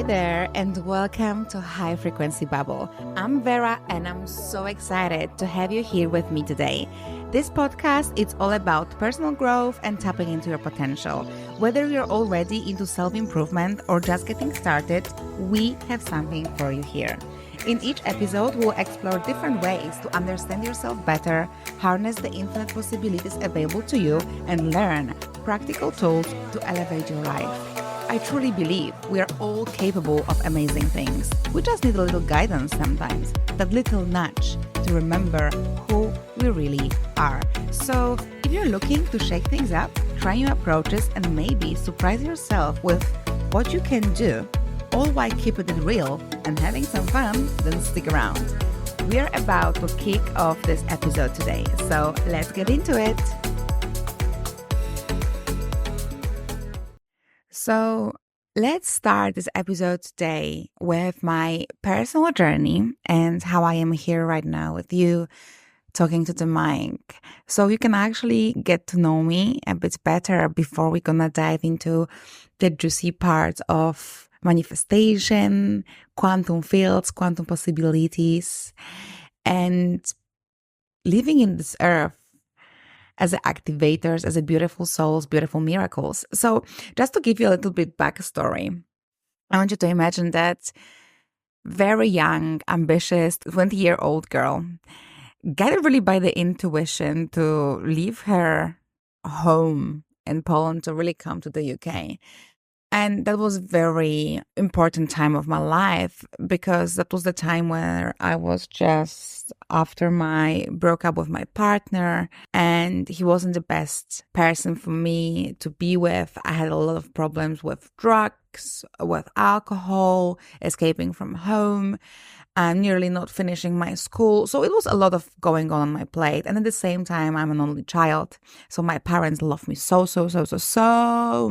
there, and welcome to High Frequency Bubble. I'm Vera, and I'm so excited to have you here with me today. This podcast is all about personal growth and tapping into your potential. Whether you're already into self-improvement or just getting started, we have something for you here. In each episode, we'll explore different ways to understand yourself better, harness the infinite possibilities available to you, and learn practical tools to elevate your life. I truly believe we are all capable of amazing things. We just need a little guidance sometimes, that little nudge to remember who we really are. So if you're looking to shake things up, try new approaches, and maybe surprise yourself with what you can do, all while keeping it real and having some fun, then stick around. We are about to kick off this episode today, so let's get into it. So let's start this episode today with my personal journey and how I am here right now with you, talking to the mic. So you can actually get to know me a bit better before we're gonna dive into the juicy part of manifestation, quantum fields, quantum possibilities, and living in this earth as activators, as a beautiful souls, beautiful miracles. So just to give you a little bit backstory, I want you to imagine that very young, ambitious, 20-year-old girl guided really by the intuition to leave her home in Poland to really come to the UK. And that was a very important time of my life because that was the time where I was just after my broke up with my partner, and he wasn't the best person for me to be with. I had a lot of problems with drugs, with alcohol, escaping from home, and nearly not finishing my school. So it was a lot of going on my plate. And at the same time, I'm an only child. So my parents loved me so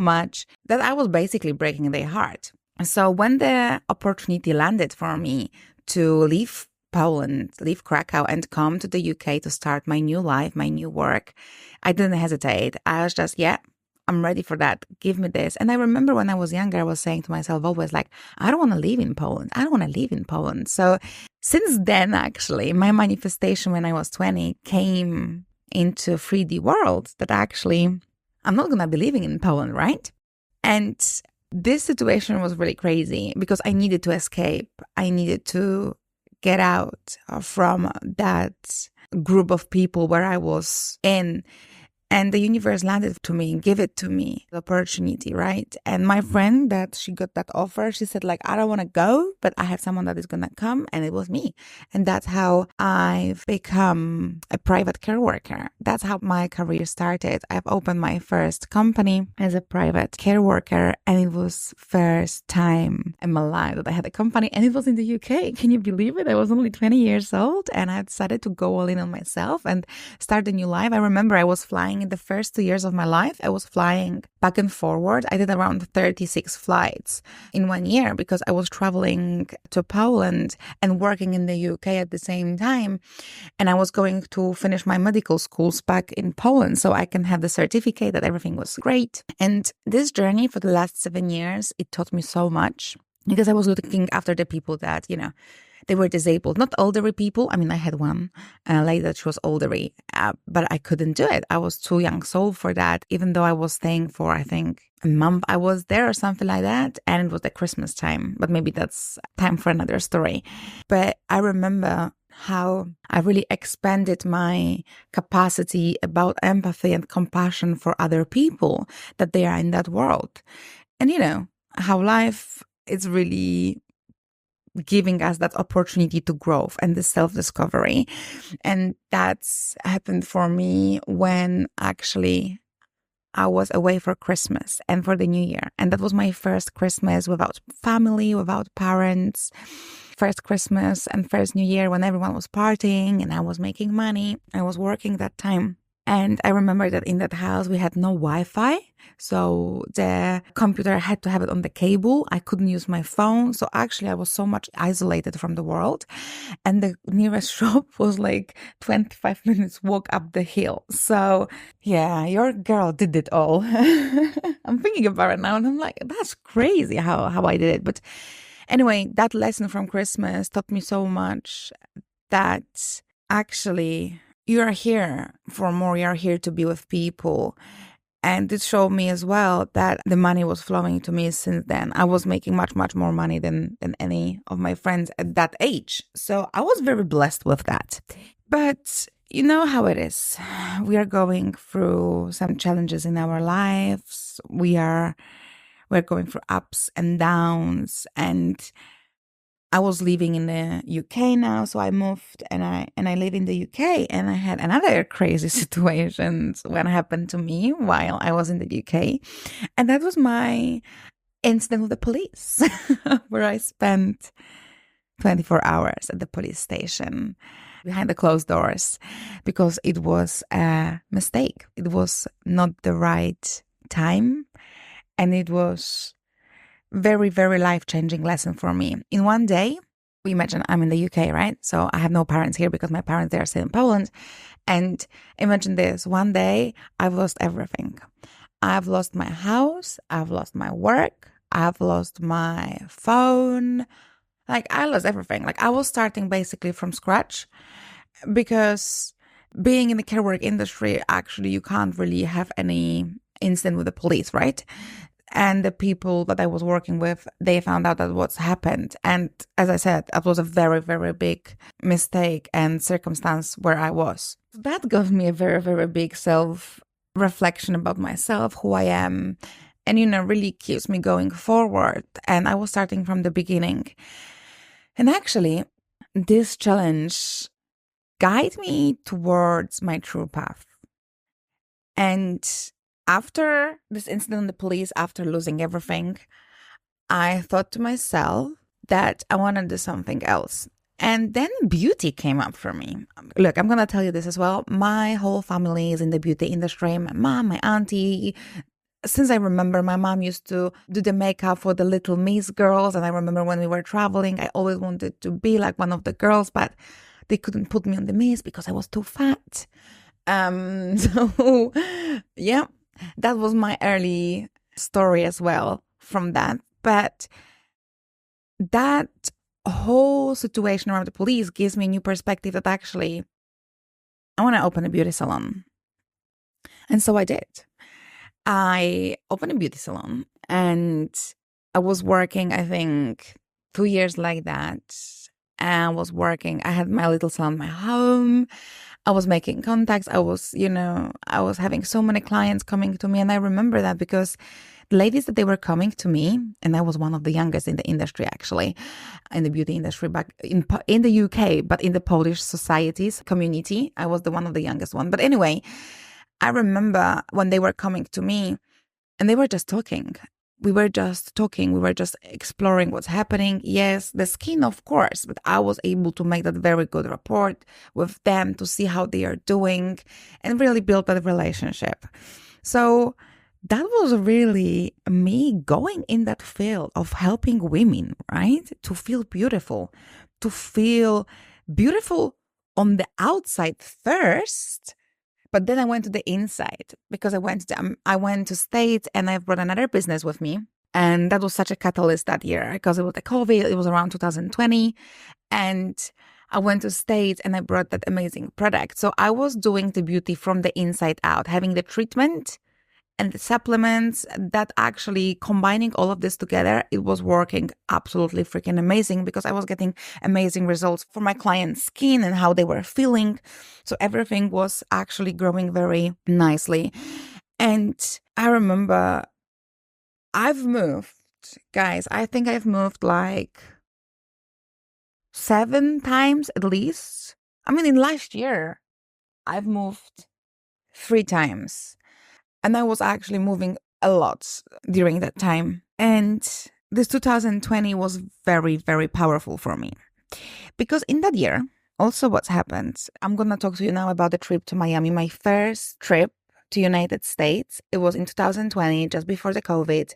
much that I was basically breaking their heart. So when the opportunity landed for me to leave Poland, leave Krakow, and come to the UK to start my new life, my new work, I didn't hesitate. I was just, I'm ready for that. Give me this. And I remember when I was younger, I was saying to myself always like, I don't want to live in Poland. I don't want to live in Poland. So since then, actually, my manifestation when I was 20 came into 3D world that actually I'm not going to be living in Poland, right? And this situation was really crazy because I needed to escape. I needed to get out from that group of people where I was in. And the universe landed to me, give it to me, the opportunity, right? And my friend that she got that offer, she said like, I don't want to go, but I have someone that is going to come. And it was me. And that's how I've become a private care worker. That's how my career started. I've opened my first company as a private care worker. And it was first time in my life that I had a company. And it was in the UK. Can you believe it? I was only 20 years old. And I decided to go all in on myself and start a new life. I remember I was flying in the first 2 years of my life. I was flying back and forward. I did around 36 flights in 1 year because I was traveling to Poland and working in the UK at the same time. And I was going to finish my medical schools back in Poland so I can have the certificate that everything was great. And this journey for the last 7 years, it taught me so much because I was looking after the people that, they were disabled, not elderly people. I mean, I had one lady that she was elderly, but I couldn't do it. I was too young soul for that, even though I was staying for, I think, a month I was there or something like that. And it was the Christmas time, but maybe that's time for another story. But I remember how I really expanded my capacity about empathy and compassion for other people that they are in that world. And how life is really giving us that opportunity to grow and the self-discovery. And that's happened for me when actually I was away for Christmas and for the New Year. And that was my first Christmas without family, without parents. First Christmas and first New Year when everyone was partying and I was making money. I was working that time. And I remember that in that house, we had no Wi-Fi. So the computer had to have it on the cable. I couldn't use my phone. So actually, I was so much isolated from the world. And the nearest shop was like 25 minutes walk up the hill. So yeah, your girl did it all. I'm thinking about it now and I'm like, that's crazy how I did it. But Anyway, that lesson from Christmas taught me so much that actually you are here for more. You are here to be with people. And it showed me as well that the money was flowing to me since then. I was making much, much more money than any of my friends at that age. So I was very blessed with that. But you know how it is. We are going through some challenges in our lives. We're going through ups and downs. And I was living in the UK now, so I moved and I live in the UK, and I had another crazy situations when happened to me while I was in the UK. And that was my incident with the police, where I spent 24 hours at the police station behind the closed doors because it was a mistake. It was not the right time, and it was very, very life-changing lesson for me. In one day, we imagine I'm in the UK, right? So I have no parents here because my parents, they are still in Poland. And imagine this, one day I've lost everything. I've lost my house. I've lost my work. I've lost my phone. Like, I lost everything. Like, I was starting basically from scratch because being in the care work industry, actually, you can't really have any incident with the police, right? And the people that I was working with, they found out that what's happened. And as I said, that was a very, very big mistake and circumstance where I was. That gave me a very, very big self-reflection about myself, who I am, and, really keeps me going forward. And I was starting from the beginning. And actually, this challenge guided me towards my true path. And after this incident in the police, after losing everything, I thought to myself that I want to do something else. And then beauty came up for me. Look, I'm going to tell you this as well. My whole family is in the beauty industry. My mom, my auntie. Since I remember, my mom used to do the makeup for the little Miss girls. And I remember when we were traveling, I always wanted to be like one of the girls, but they couldn't put me on the Miss because I was too fat. So yeah, that was my early story as well from that. But that whole situation around the police gives me a new perspective that actually I want to open a beauty salon. And so I did. I opened a beauty salon and I was working, I think, 2 years like that. And I was working, I had my little salon in my home. I was making contacts. I was having so many clients coming to me. And I remember that because the ladies that they were coming to me, and I was one of the youngest in the industry, actually, in the beauty industry back in the UK, but in the Polish societies community, I was the one of the youngest one. But anyway, I remember when they were coming to me and they were just talking. We were just talking. We were just exploring what's happening. Yes, the skin, of course, but I was able to make that very good rapport with them to see how they are doing and really build that relationship. So that was really me going in that field of helping women, right? To feel beautiful on the outside first. But then I went to the inside because I went to States and I brought another business with me. And that was such a catalyst that year because it was the COVID. It was around 2020. And I went to States and I brought that amazing product. So I was doing the beauty from the inside out, having the treatment and the supplements, that actually combining all of this together, it was working absolutely freaking amazing because I was getting amazing results for my clients' skin and how they were feeling. So everything was actually growing very nicely. And I remember I've moved, guys, I think I've moved like 7 times at least. I mean, in last year, I've moved 3 times. And I was actually moving a lot during that time. And this 2020 was very, very powerful for me. Because in that year, also what's happened, I'm going to talk to you now about the trip to Miami, my first trip to United States. It was in 2020, just before the COVID.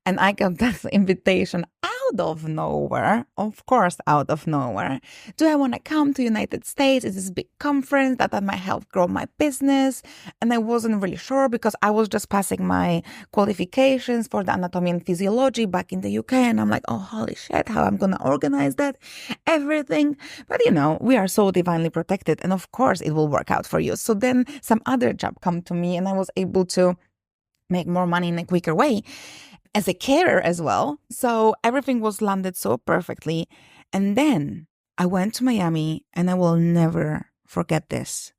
And I got that invitation out out of nowhere, of course, out of nowhere, do I want to come to United States? It's this big conference that might help grow my business. And I wasn't really sure because I was just passing my qualifications for the anatomy and physiology back in the UK. And I'm like, oh, holy shit, how I'm going to organize that, everything. But we are so divinely protected. And of course, it will work out for you. So then some other job come to me and I was able to make more money in a quicker way as a carer as well. So everything was landed so perfectly. And then I went to Miami, and I will never forget this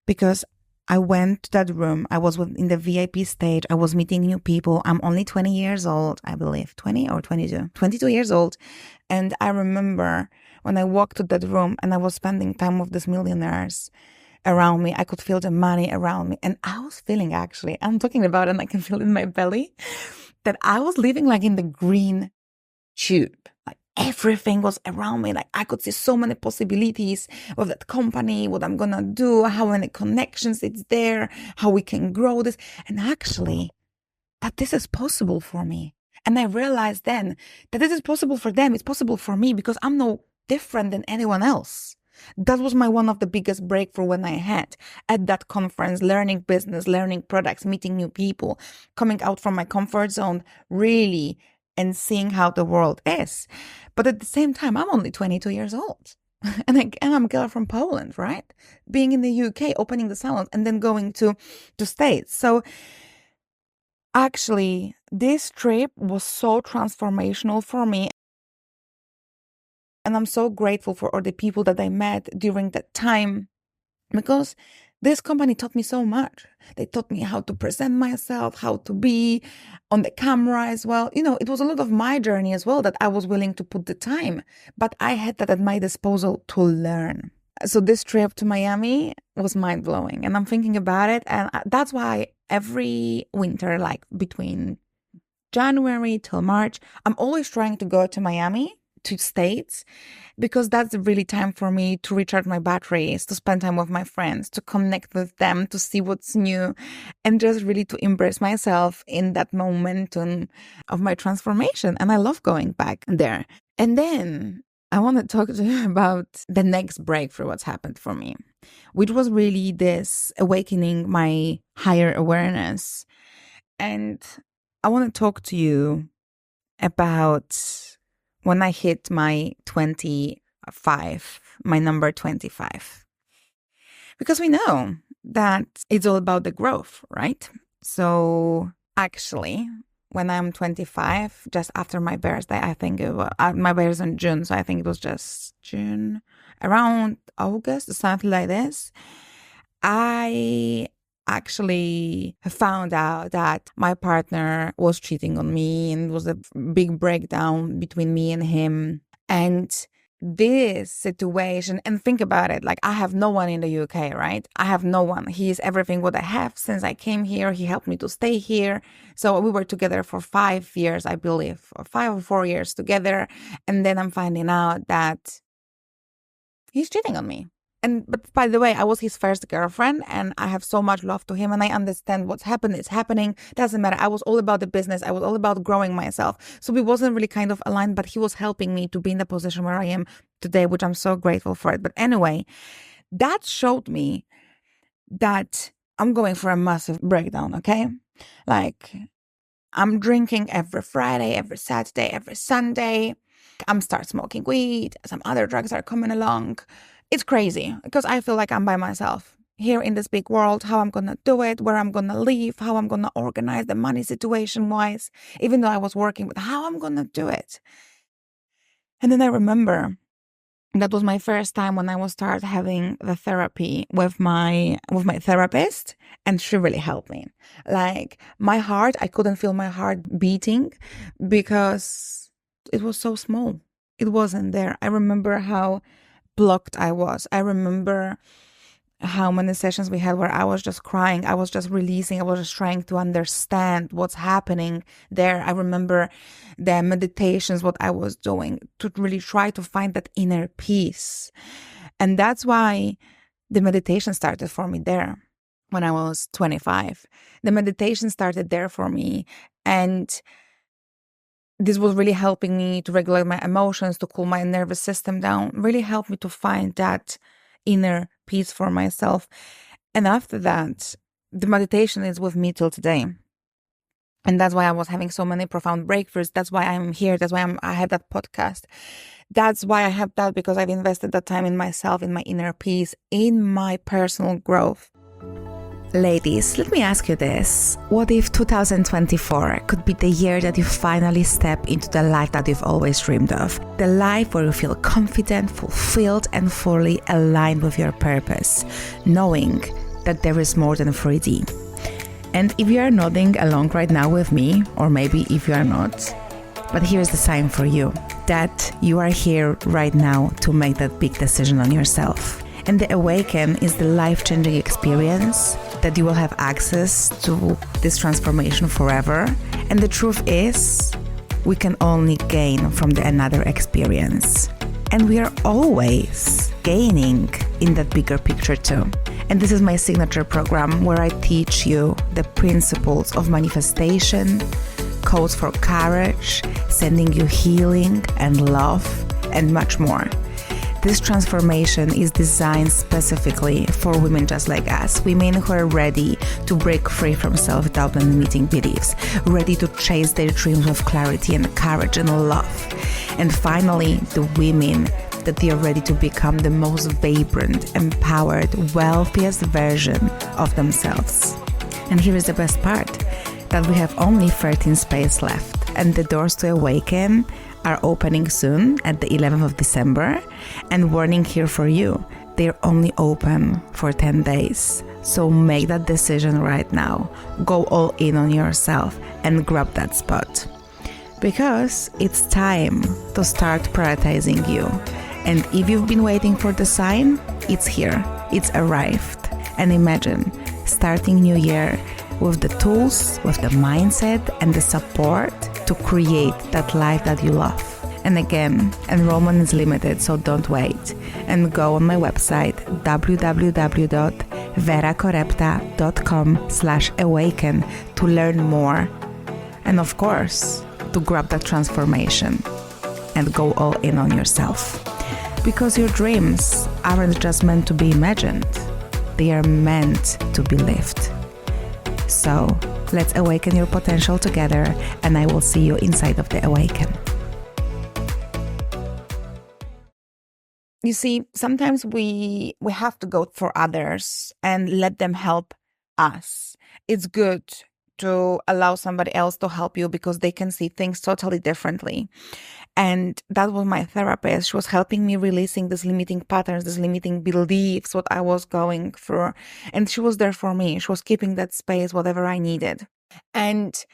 because I went to that room. I was in the VIP stage. I was meeting new people. I'm only 20 years old, I believe, 20 or 22, 22 years old. And I remember when I walked to that room and I was spending time with these millionaires around me, I could feel the money around me. And I was feeling, actually, I'm talking about it and I can feel it in my belly, that I was living like in the green tube. Like everything was around me. Like I could see so many possibilities of that company, what I'm going to do, how many connections it's there, how we can grow this. And actually, that this is possible for me. And I realized then that this is possible for them. It's possible for me because I'm no different than anyone else. That was one of the biggest breakthrough when I had at that conference, learning business, learning products, meeting new people, coming out from my comfort zone, really, and seeing how the world is. But at the same time, I'm only 22 years old. And I'm a girl from Poland, right? Being in the UK, opening the salon, and then going to States. So actually, this trip was so transformational for me. And I'm so grateful for all the people that I met during that time because this company taught me so much. They taught me how to present myself, how to be on the camera as well. It was a lot of my journey as well that I was willing to put the time, but I had that at my disposal to learn. So this trip to Miami was mind-blowing, and I'm thinking about it. And that's why every winter, like between January till March, I'm always trying to go to Miami, to States, because that's really time for me to recharge my batteries, to spend time with my friends, to connect with them, to see what's new, and just really to embrace myself in that momentum of my transformation. And I love going back there. And then I want to talk to you about the next breakthrough, what's happened for me, which was really this awakening my higher awareness. And I want to talk to you about when I hit my 25, my number 25. Because we know that it's all about the growth, right? So actually, when I'm 25, just after my birthday, I think my birthday is in June, so I think it was just June, around August, something like this. I actually found out that my partner was cheating on me, and it was a big breakdown between me and him. And this situation, and think about it, like I have no one in the UK, right? I have no one. He is everything what I have since I came here. He helped me to stay here. So we were together for 5 years, I believe, or 5 or 4 years together. And then I'm finding out that he's cheating on me. But by the way, I was his first girlfriend, and I have so much love to him, and I understand what's happened is happening. Doesn't matter. I was all about the business. I was all about growing myself. So we wasn't really kind of aligned, but he was helping me to be in the position where I am today, which I'm so grateful for it. But anyway, that showed me that I'm going for a massive breakdown, okay? Like I'm drinking every Friday, every Saturday, every Sunday. I'm start smoking weed. Some other drugs are coming along. It's crazy because I feel like I'm by myself here in this big world, how I'm going to do it, where I'm going to live, how I'm going to organize the money situation wise, even though I was working, but how I'm going to do it. And then I remember that was my first time when I was start having the therapy with my therapist, and she really helped me. Like my heart, I couldn't feel my heart beating because it was so small. It wasn't there. I remember how blocked I was. I remember how many sessions we had where I was just crying. I was just releasing. I was just trying to understand what's happening there. I remember the meditations, what I was doing to really try to find that inner peace. And that's why the meditation started for me there when I was 25. The meditation started there for me. And this was really helping me to regulate my emotions, to cool my nervous system down, really helped me to find that inner peace for myself. And after that, the meditation is with me till today. And that's why I was having so many profound breakthroughs. That's why I'm here. That's why I have that podcast. That's why I have that, because I've invested that time in myself, in my inner peace, in my personal growth. Ladies, let me ask you this. What if 2024 could be the year that you finally step into the life that you've always dreamed of? The life where you feel confident, fulfilled, and fully aligned with your purpose, knowing that there is more than 3D. And if you are nodding along right now with me, or maybe if you are not, but here's the sign for you, that you are here right now to make that big decision on yourself. And the Awaken is the life-changing experience that you will have access to this transformation forever. And the truth is, we can only gain from the another experience. And we are always gaining in that bigger picture too. And this is my signature program where I teach you the principles of manifestation, codes for courage, sending you healing and love, and much more. This transformation is designed specifically for women just like us, women who are ready to break free from self-doubt and limiting beliefs, ready to chase their dreams with clarity and courage and love. And finally, the women that they are ready to become the most vibrant, empowered, wealthiest version of themselves. And here is the best part, that we have only 13 spaces left, and the doors to Awaken are opening soon at the 11th of December. And warning here for you, they're only open for 10 days. So make that decision right now. Go all in on yourself and grab that spot. Because it's time to start prioritizing you. And if you've been waiting for the sign, it's here. It's arrived. And imagine starting new year with the tools, with the mindset and the support to create that life that you love. And again, enrollment is limited, so don't wait. And go on my website, www.verakorepta.com/awaken to learn more. And of course, to grab that transformation and go all in on yourself. Because your dreams aren't just meant to be imagined. They are meant to be lived. So let's awaken your potential together, and I will see you inside of the Awaken. You see, sometimes we have to go for others and let them help us. It's good to allow somebody else to help you because they can see things totally differently. And that was my therapist. She was helping me releasing these limiting patterns, these limiting beliefs, what I was going through. And she was there for me. She was keeping that space, whatever I needed. And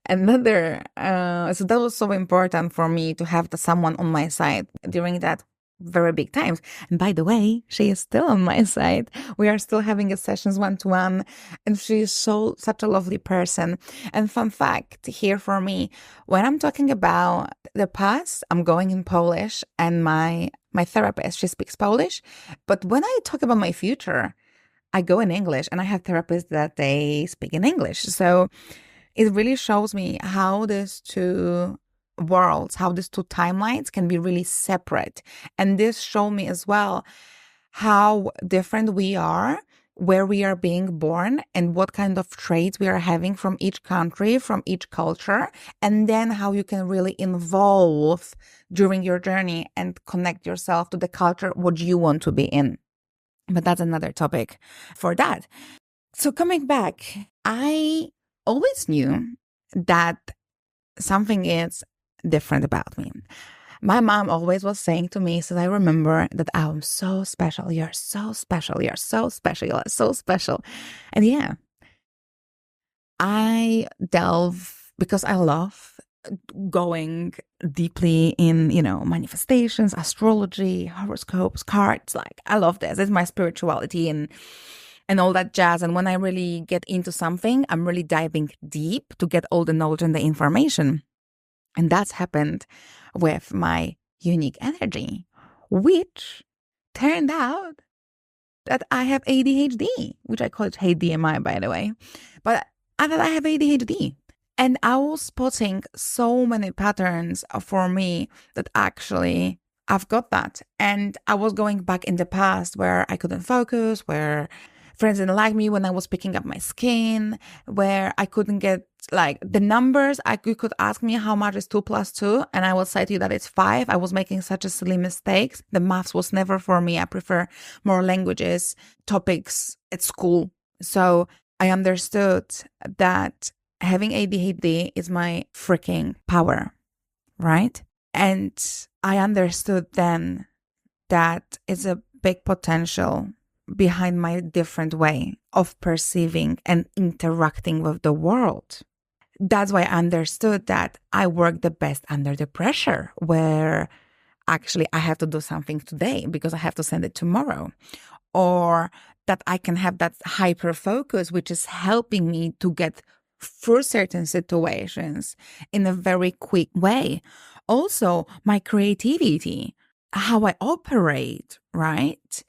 another, so that was so important for me to have someone on my side during that very big times. And by the way, she is still on my side. We are still having a sessions one-to-one, and she is such a lovely person. And fun fact here for me, when I'm talking about the past, I'm going in Polish, and my therapist, she speaks Polish. But when I talk about my future, I go in English, and I have therapists that they speak in English. So it really shows me how these two worlds, how these two timelines can be really separate. And this showed me as well how different we are, where we are being born, and what kind of traits we are having from each country, from each culture, and then how you can really evolve during your journey and connect yourself to the culture what you want to be in. But that's another topic for that. So coming back, I always knew that something is different about me. My mom always was saying to me, so I remember that I'm so special. You're so special. You're so special. You're so special. And yeah, I delve because I love going deeply in, manifestations, astrology, horoscopes, cards. Like, I love this. It's my spirituality and all that jazz. And when I really get into something, I'm really diving deep to get all the knowledge and the information. And that's happened with my unique energy, which turned out that I have ADHD, which I call it HDMI, by the way. But I thought I have ADHD. And I was spotting so many patterns for me that actually I've got that. And I was going back in the past where I couldn't focus, where friends didn't like me when I was picking up my skin, where I couldn't get like the numbers. You could ask me how much is 2 plus 2, and I will say to you that it's 5. I was making such a silly mistakes. The maths was never for me. I prefer more languages, topics at school. So I understood that having ADHD is my freaking power, right? And I understood then that it's a big potential behind my different way of perceiving and interacting with the world. That's why I understood that I work the best under the pressure, where actually I have to do something today because I have to send it tomorrow. Or that I can have that hyper focus, which is helping me to get through certain situations in a very quick way. Also, my creativity, how I operate, right?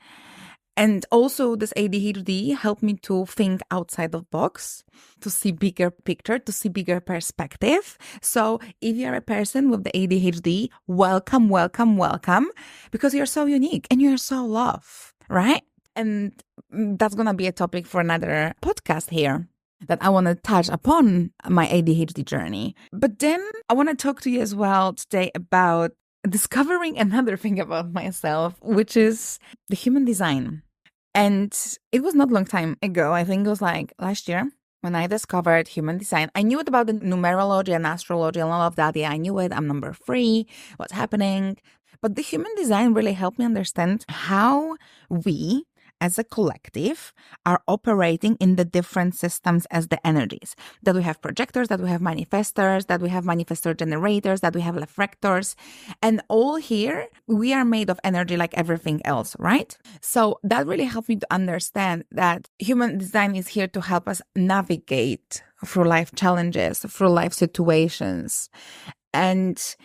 And also this ADHD helped me to think outside of box, to see bigger picture, to see bigger perspective. So if you're a person with the ADHD, welcome, welcome, welcome, because you're so unique and you're so loved, right? And that's going to be a topic for another podcast here, that I want to touch upon my ADHD journey. But then I want to talk to you as well today about discovering another thing about myself, which is the human design. And it was not a long time ago. I think it was like last year when I discovered human design. I knew it about the numerology and astrology and all of that. Yeah, I knew it. I'm number 3. What's happening? But the human design really helped me understand how we as a collective are operating in the different systems as the energies. That we have projectors, that we have manifestors, that we have manifestor generators, that we have reflectors. And all here, we are made of energy like everything else, right? So that really helped me to understand that human design is here to help us navigate through life challenges, through life situations, and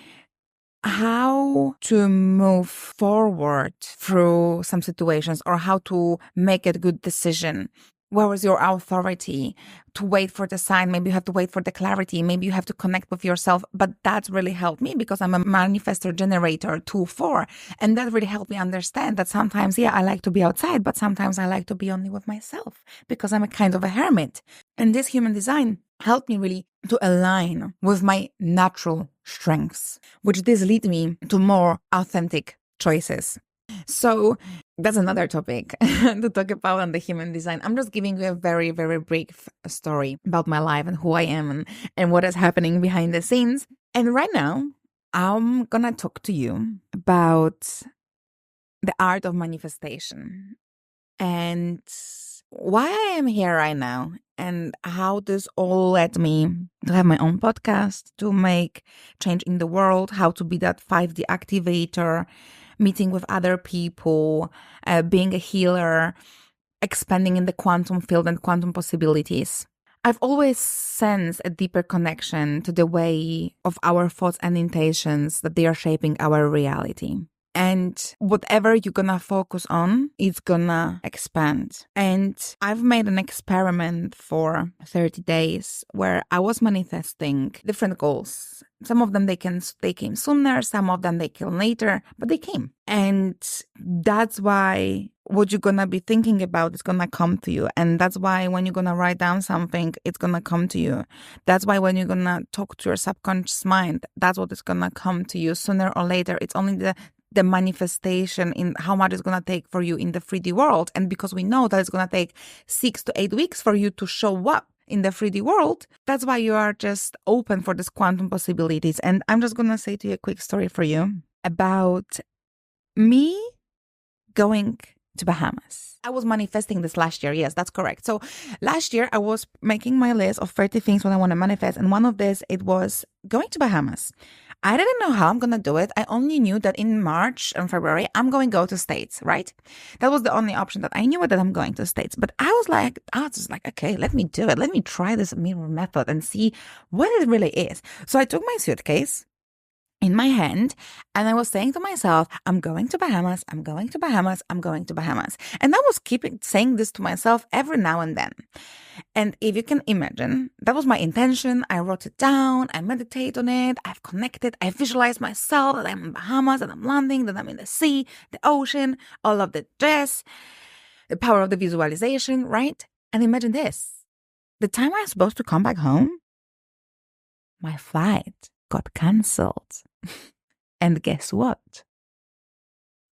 how to move forward through some situations, or how to make a good decision. Where is your authority to wait for the sign? Maybe you have to wait for the clarity. Maybe you have to connect with yourself. But that really helped me because I'm a manifestor generator 2-4. And that really helped me understand that sometimes, I like to be outside, but sometimes I like to be only with myself because I'm a kind of a hermit. And this human design helped me really to align with my natural strengths, which this lead me to more authentic choices. So that's another topic to talk about on the human design. I'm just giving you a very, very brief story about my life and who I am and what is happening behind the scenes. And right now, I'm going to talk to you about the art of manifestation and why I am here right now and how this all led me to have my own podcast, to make change in the world, how to be that 5D activator, meeting with other people, being a healer, expanding in the quantum field and quantum possibilities. I've always sensed a deeper connection to the way of our thoughts and intentions that they are shaping our reality. And whatever you're gonna focus on, it's gonna expand. And I've made an experiment for 30 days where I was manifesting different goals. Some of them they came sooner, some of them they came later, but they came. And that's why what you're gonna be thinking about is gonna come to you. And that's why when you're gonna write down something, it's gonna come to you. That's why when you're gonna talk to your subconscious mind, that's what is gonna come to you sooner or later. It's only the manifestation in how much it's going to take for you in the 3D world. And because we know that it's going to take 6 to 8 weeks for you to show up in the 3D world, that's why you are just open for these quantum possibilities. And I'm just going to say to you a quick story for you about me going to Bahamas. I was manifesting this last year. Yes, that's correct. So last year I was making my list of 30 things what I want to manifest. And one of this, it was going to Bahamas. I didn't know how I'm going to do it. I only knew that in March and February, I'm going to go to States, right? That was the only option that I knew, that I'm going to States. But I was just like, okay, let me do it. Let me try this mirror method and see what it really is. So I took my suitcase in my hand, and I was saying to myself, I'm going to Bahamas, I'm going to Bahamas, I'm going to Bahamas. And I was keeping saying this to myself every now and then. And if you can imagine, that was my intention. I wrote it down, I meditate on it, I've connected, I visualized myself that I'm in Bahamas, that I'm landing, that I'm in the sea, the ocean, all of the jazz, the power of the visualization, right? And imagine this. The time I was supposed to come back home, my flight got cancelled. And guess what?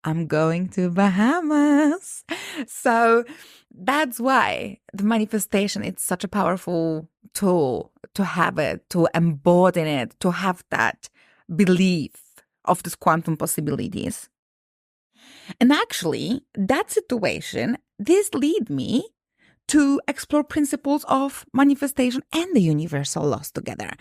I'm going to Bahamas. So that's why the manifestation, it's such a powerful tool to have it, to embody it, to have that belief of these quantum possibilities. And actually, that situation, this lead me to explore principles of manifestation and the universal laws together.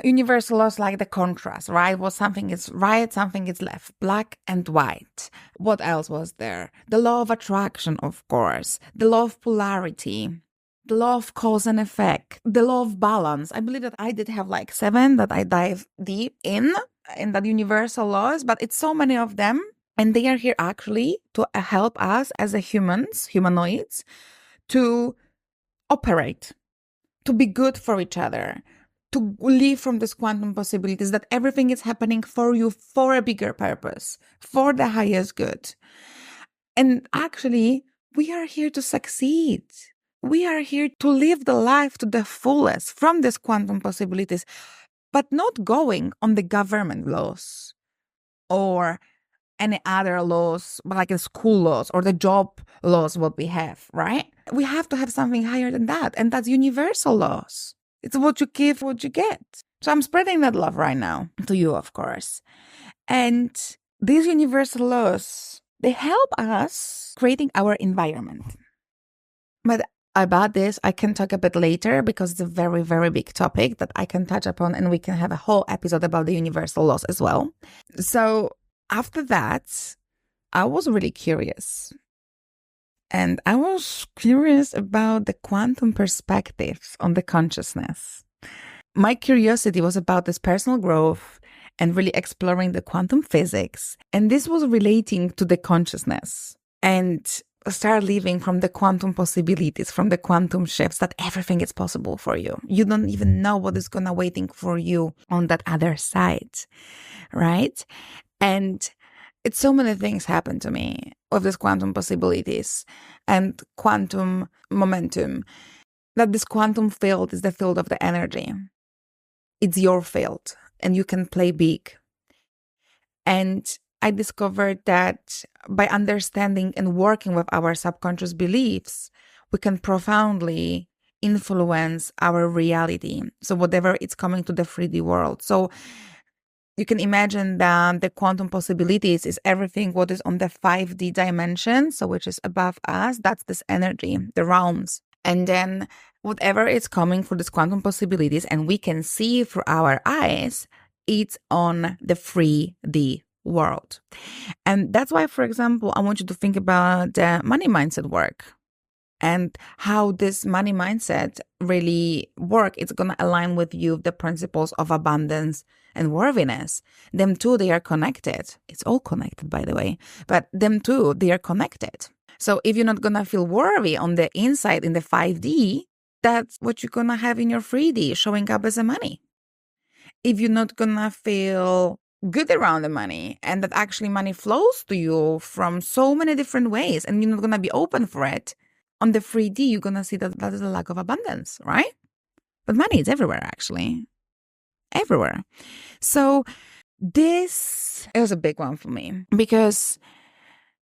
Universal laws like the contrast, right? Well, something is right, something is left, black and white. What else was there? The law of attraction, of course. The law of polarity. The law of cause and effect. The law of balance. I believe that I did have like 7 that I dive deep in that universal laws, but it's so many of them. And they are here actually to help us as a humanoids, to operate, to be good for each other, to live from these quantum possibilities, that everything is happening for you for a bigger purpose, for the highest good. And actually, we are here to succeed. We are here to live the life to the fullest from these quantum possibilities, but not going on the government laws or any other laws, like the school laws or the job laws, what we have, right? We have to have something higher than that. And that's universal laws. It's what you give, what you get. So I'm spreading that love right now to you, of course. And these universal laws, they help us creating our environment. But about this, I can talk a bit later because it's a very, very big topic that I can touch upon, and we can have a whole episode about the universal laws as well. So after that, I was really curious. And I was curious about the quantum perspectives on the consciousness. My curiosity was about this personal growth and really exploring the quantum physics. And this was relating to the consciousness and start living from the quantum possibilities, from the quantum shifts, that everything is possible for you. You don't even know what is gonna waiting for you on that other side, right? And it's so many things happen to me with these quantum possibilities and quantum momentum, that this quantum field is the field of the energy. It's your field and you can play big. And I discovered that by understanding and working with our subconscious beliefs, we can profoundly influence our reality. So whatever it's coming to the 3D world. So you can imagine that the quantum possibilities is everything what is on the 5D dimension, so which is above us, that's this energy, the realms. And then whatever is coming for these quantum possibilities and we can see through our eyes, it's on the 3D world. And that's why, for example, I want you to think about the money mindset work and how this money mindset really work. It's going to align with you the principles of abundance and worthiness. Them two, they are connected. It's all connected, by the way, but them two, they are connected. So if you're not going to feel worthy on the inside in the 5D, that's what you're going to have in your 3D showing up as a money. If you're not going to feel good around the money and that actually money flows to you from so many different ways and you're not going to be open for it, on the 3D, you're going to see that that is a lack of abundance, right? But money is everywhere, actually. Everywhere. So this is a big one for me because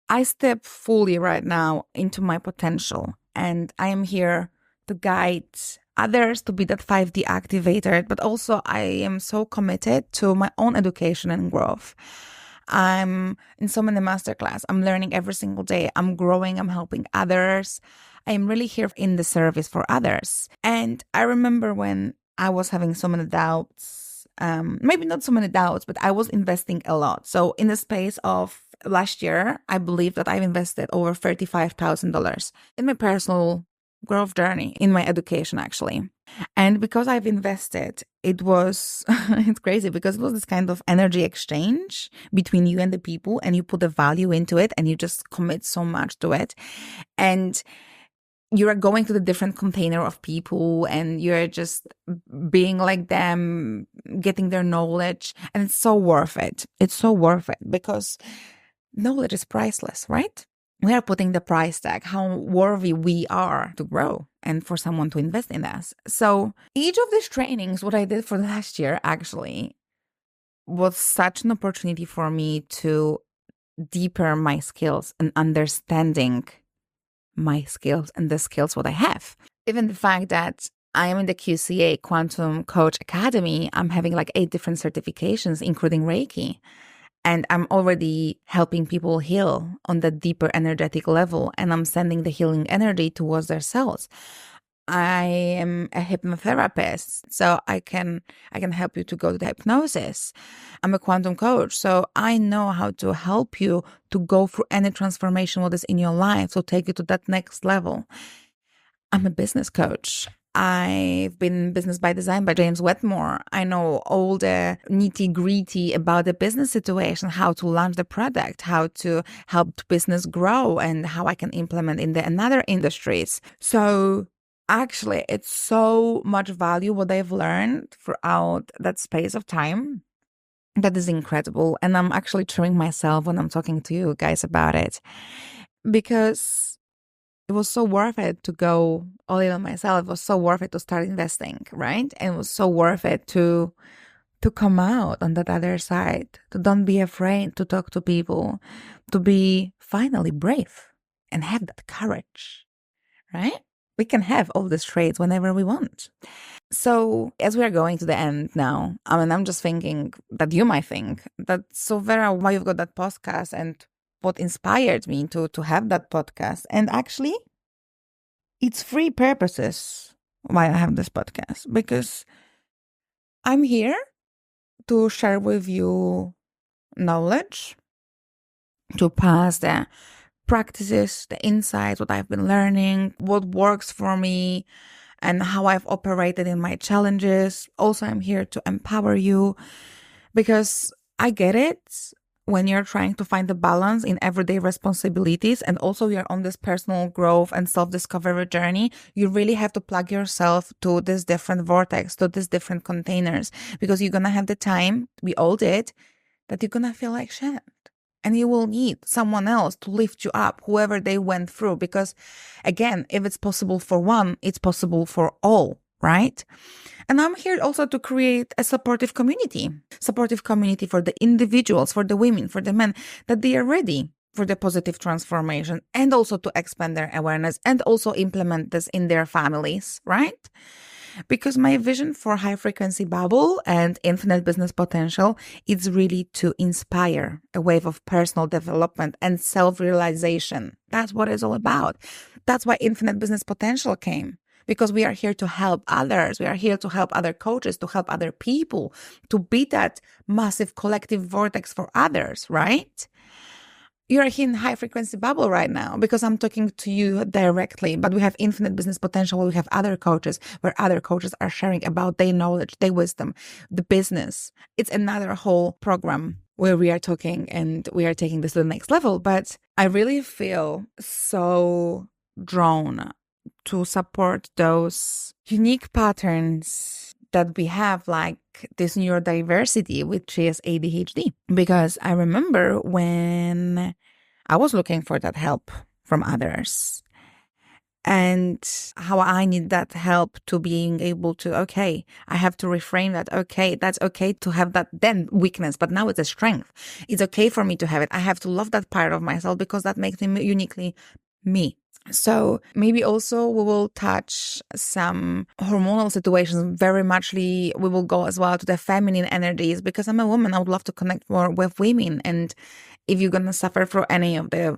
I step fully right now into my potential and I am here to guide others to be that 5D activated, but also I am so committed to my own education and growth. I'm in so many masterclass. I'm learning every single day. I'm growing. I'm helping others. I am really here in the service for others. And I remember when I was having so many doubts, maybe not so many doubts, but I was investing a lot. So in the space of last year, I believe that I've invested over $35,000 in my personal growth journey in my education, actually. And because I've invested, it was, it's crazy because it was this kind of energy exchange between you and the people, and you put the value into it and you just commit so much to it. And you are going to the different container of people and you're just being like them, getting their knowledge. And it's so worth it. It's so worth it because knowledge is priceless, right? We are putting the price tag, how worthy we are to grow and for someone to invest in us. So each of these trainings, what I did for the last year actually was such an opportunity for me to deepen my skills and understanding my skills and the skills what I have. Even the fact that I am in the QCA Quantum Coach Academy, I'm having like 8 different certifications, including Reiki. And I'm already helping people heal on the deeper energetic level. And I'm sending the healing energy towards their cells. I am a hypnotherapist, so I can help you to go to the hypnosis. I'm a quantum coach, so I know how to help you to go through any transformation what is in your life, so take you to that next level. I'm a business coach. I've been in Business by Design by James Wetmore. I know all the nitty gritty about the business situation, how to launch the product, how to help the business grow, and how I can implement in the another industries. So actually, it's so much value what I've learned throughout that space of time. That is incredible. And I'm actually cheering myself when I'm talking to you guys about it because it was so worth it to go all in on myself. It was so worth it to start investing, right? And it was so worth it to come out on that other side, to don't be afraid to talk to people, to be finally brave and have that courage, right? We can have all these traits whenever we want. So as we are going to the end now, I mean, I'm just thinking that you might think that, so Vera, why you've got that podcast and what inspired me to have that podcast. And actually, it's 3 purposes why I have this podcast, because I'm here to share with you knowledge, to pass the practices, the insights, what I've been learning, what works for me, and how I've operated in my challenges. Also, I'm here to empower you because I get it. When you're trying to find the balance in everyday responsibilities, and also you're on this personal growth and self-discovery journey, you really have to plug yourself to this different vortex, to these different containers, because you're going to have the time, we all did, that you're going to feel like shit. And you will need someone else to lift you up, whoever they went through. Because again, if it's possible for one, it's possible for all, right? And I'm here also to create a supportive community for the individuals, for the women, for the men, that they are ready for the positive transformation, and also to expand their awareness and also implement this in their families, right? Because my vision for high frequency bubble and infinite business potential is really to inspire a wave of personal development and self-realization. That's what it's all about. That's why infinite business potential came. Because we are here to help others. We are here to help other coaches, to help other people, to be that massive collective vortex for others, right? You're here in high frequency bubble right now because I'm talking to you directly, but we have infinite business potential where we have other coaches, where other coaches are sharing about their knowledge, their wisdom, the business. It's another whole program where we are talking and we are taking this to the next level. But I really feel so drawn to support those unique patterns that we have, like this neurodiversity, which is ADHD. Because I remember when I was looking for that help from others and how I need that help to being able to, okay, I have to reframe that. Okay, that's okay to have that then weakness, but now it's a strength. It's okay for me to have it. I have to love that part of myself because that makes me uniquely me. So maybe also we will touch some hormonal situations. Very muchly we will go as well to the feminine energies, because I'm a woman. I would love to connect more with women. And if you're going to suffer from any of the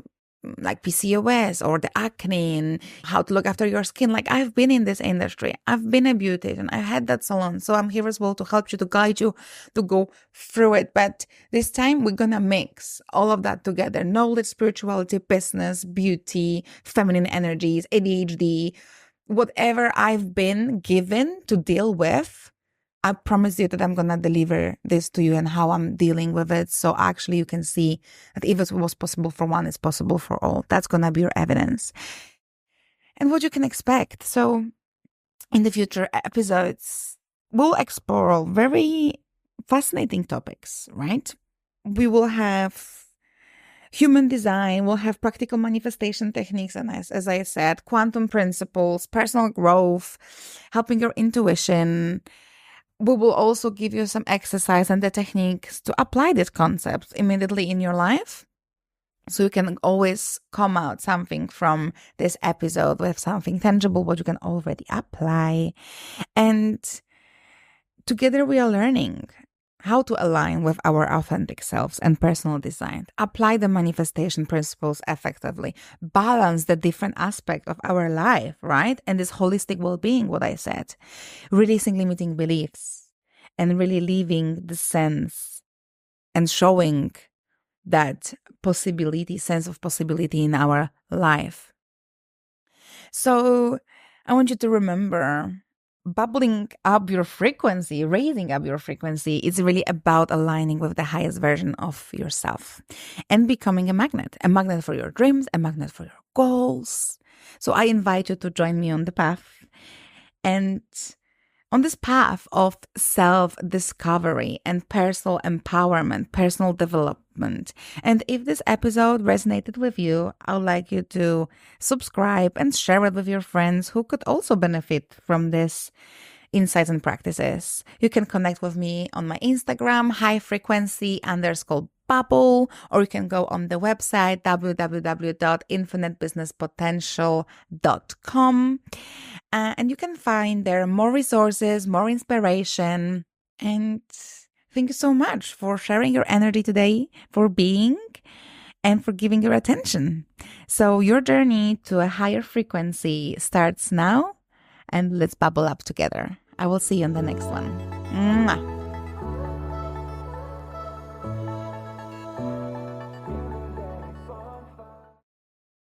like PCOS or the acne and how to look after your skin. Like, I've been in this industry. I've been a beautician. I had that salon. So I'm here as well to help you, to guide you, to go through it. But this time we're going to mix all of that together. Knowledge, spirituality, business, beauty, feminine energies, ADHD, whatever I've been given to deal with, I promise you that I'm going to deliver this to you and how I'm dealing with it. So actually you can see that if it was possible for one, it's possible for all. That's going to be your evidence. And what you can expect. So in the future episodes, we'll explore very fascinating topics, right? We will have human design, we'll have practical manifestation techniques, and as I said, quantum principles, personal growth, helping your intuition. We will also give you some exercise and the techniques to apply these concepts immediately in your life. So you can always come out something from this episode with something tangible, what you can already apply. And together we are learning how to align with our authentic selves and personal design, apply the manifestation principles effectively, balance the different aspects of our life, right? And this holistic well-being, what I said, releasing limiting beliefs and really leaving the sense and showing that sense of possibility in our life. So I want you to remember, bubbling up your frequency, raising up your frequency, it's really about aligning with the highest version of yourself and becoming a magnet for your dreams, a magnet for your goals. So I invite you to join me on the path, and on this path of self-discovery and personal empowerment, personal development. And if this episode resonated with you, I would like you to subscribe and share it with your friends who could also benefit from this insights and practices. You can connect with me on my Instagram, highfrequency_bubble, or you can go on the website www.infinitebusinesspotential.com. And you can find there more resources, more inspiration. And thank you so much for sharing your energy today, for being, and for giving your attention. So your journey to a higher frequency starts now, and let's bubble up together. I will see you on the next one. Mwah.